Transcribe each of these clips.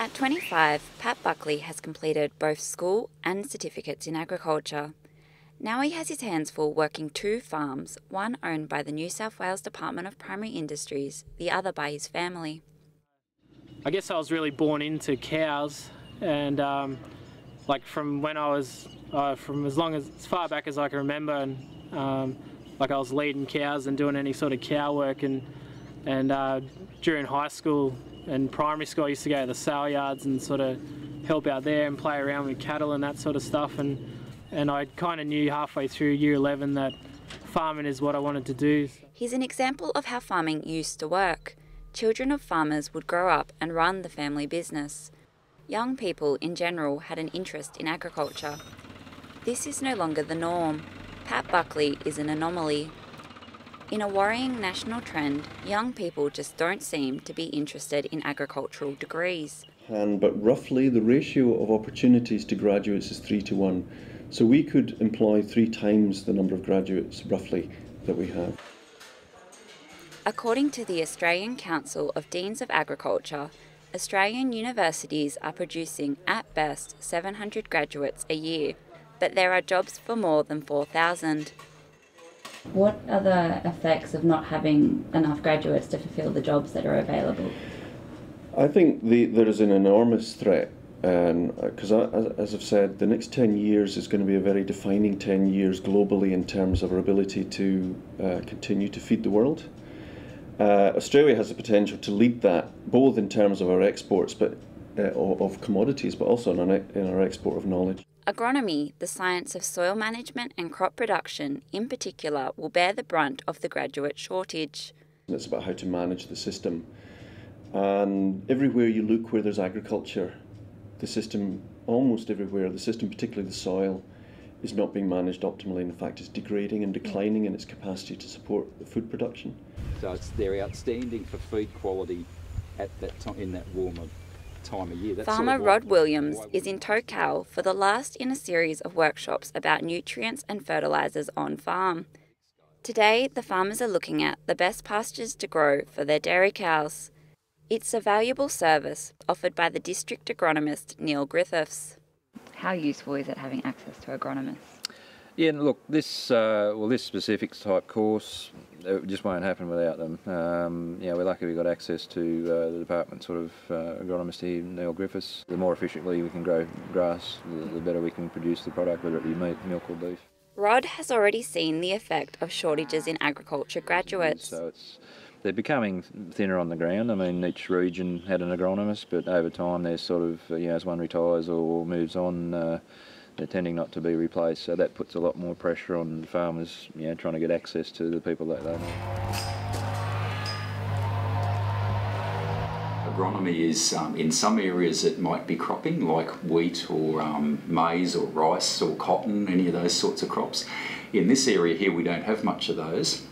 At 25, Pat Buckley has completed both school and certificates in agriculture. Now he has his hands full working 2 farms, one owned by the New South Wales Department of Primary Industries, the other by his family. I guess I was really born into cows, and from when I was, from as far back as I can remember, and I was leading cows and doing any sort of cow work, and during high school and primary school I used to go to the sale yards and sort of help out there and play around with cattle and that sort of stuff, and I kind of knew halfway through year 11 that farming is what I wanted to do. He's an example of how farming used to work. Children of farmers would grow up and run the family business. Young people in general had an interest in agriculture. This is no longer the norm. Pat Buckley is an anomaly. In a worrying national trend, young people just don't seem to be interested in agricultural degrees. But roughly the ratio of opportunities to graduates is 3 to 1. So we could employ 3 times the number of graduates, roughly, that we have. According to the Australian Council of Deans of Agriculture, Australian universities are producing at best 700 graduates a year, but there are jobs for more than 4,000. What are the effects of not having enough graduates to fulfil the jobs that are available? I think there is an enormous threat, because as I've said, the next 10 years is going to be a very defining 10 years globally in terms of our ability to continue to feed the world. Australia has the potential to lead that, both in terms of our exports of commodities, but also in our export of knowledge. Agronomy, the science of soil management and crop production in particular, will bear the brunt of the graduate shortage. It's about how to manage the system. And everywhere you look where there's agriculture, the system, almost everywhere, the system, particularly the soil, is not being managed optimally. In fact, it's degrading and declining in its capacity to support the food production. So they're outstanding for feed quality at that time, in that warmer time of year. Farmer Rod Williams is in Tocal for the last in a series of workshops about nutrients and fertilisers on farm. Today, the farmers are looking at the best pastures to grow for their dairy cows. It's a valuable service offered by the district agronomist Neil Griffiths. How useful is it having access to agronomists? Yeah, look, this specific type course, it just won't happen without them. We're lucky we got access to the department sort of agronomist here, Neil Griffiths. The more efficiently we can grow grass, the better we can produce the product, whether it be meat, milk or beef. Rod has already seen the effect of shortages in agriculture graduates. So they're becoming thinner on the ground. I mean, each region had an agronomist, but over time they're sort of, as one retires or moves on, they're tending not to be replaced. So that puts a lot more pressure on farmers, trying to get access to the people that they need. Agronomy is, in some areas it might be cropping, like wheat or maize or rice or cotton, any of those sorts of crops. In this area here we don't have much of those.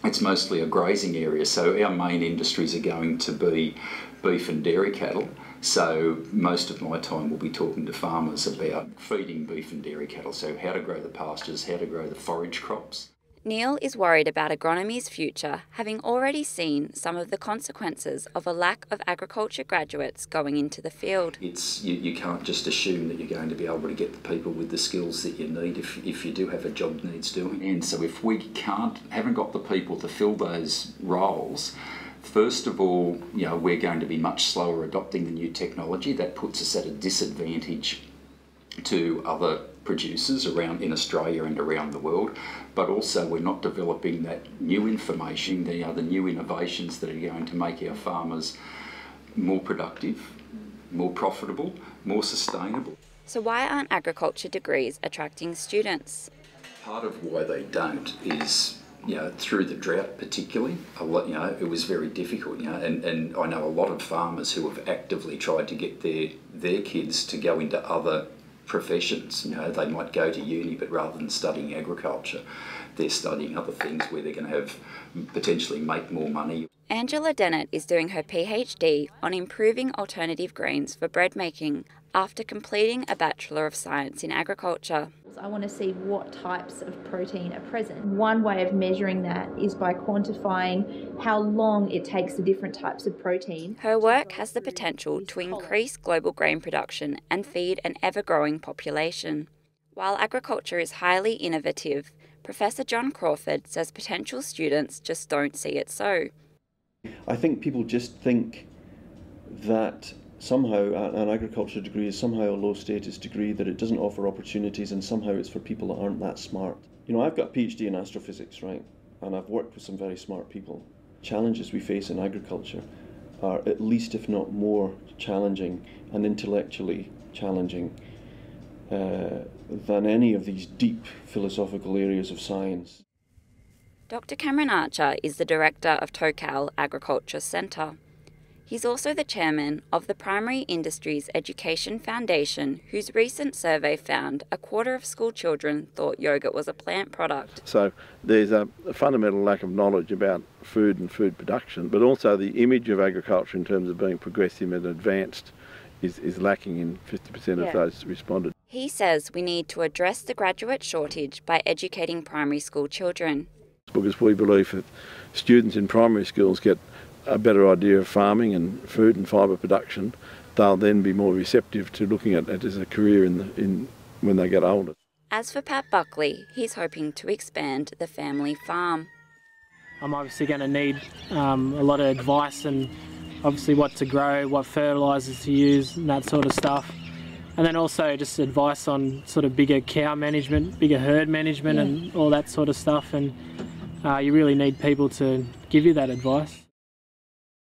It's mostly a grazing area, so our main industries are going to be beef and dairy cattle. So most of my time will be talking to farmers about feeding beef and dairy cattle, so how to grow the pastures, how to grow the forage crops. Neil is worried about agronomy's future, having already seen some of the consequences of a lack of agriculture graduates going into the field. You can't just assume that you're going to be able to get the people with the skills that you need if you do have a job that needs doing. And so if we haven't got the people to fill those roles, first of all, we're going to be much slower adopting the new technology. That puts us at a disadvantage to other producers around in Australia and around the world, but also we're not developing that new information, the new innovations that are going to make our farmers more productive, more profitable, more sustainable. So why aren't agriculture degrees attracting students? Part of why they don't is through the drought particularly, it was very difficult, and I know a lot of farmers who have actively tried to get their kids to go into other professions. They might go to uni, but rather than studying agriculture, they're studying other things where they're going to potentially make more money. Angela Dennett is doing her PhD on improving alternative grains for bread making after completing a Bachelor of Science in Agriculture. I want to see what types of protein are present. One way of measuring that is by quantifying how long it takes the different types of protein. Her work has the potential to increase global grain production and feed an ever-growing population. While agriculture is highly innovative, Professor John Crawford says potential students just don't see it so. I think people just think that somehow an agriculture degree is somehow a low status degree, that it doesn't offer opportunities, and somehow it's for people that aren't that smart. You know, I've got a PhD in astrophysics, right? And I've worked with some very smart people. Challenges we face in agriculture are at least, if not more, challenging and intellectually challenging than any of these deep philosophical areas of science. Dr. Cameron Archer is the director of Tocal Agriculture Centre. He's also the chairman of the Primary Industries Education Foundation, whose recent survey found a quarter of school children thought yogurt was a plant product. So there's a fundamental lack of knowledge about food and food production, but also the image of agriculture in terms of being progressive and advanced is lacking in 50% of those responded. He says we need to address the graduate shortage by educating primary school children. Because we believe that students in primary schools get a better idea of farming and food and fibre production, they'll then be more receptive to looking at it as a career when they get older. As for Pat Buckley, he's hoping to expand the family farm. I'm obviously going to need a lot of advice and obviously what to grow, what fertilisers to use and that sort of stuff. And then also just advice on sort of bigger cow management, bigger herd management and all that sort of stuff. And you really need people to give you that advice.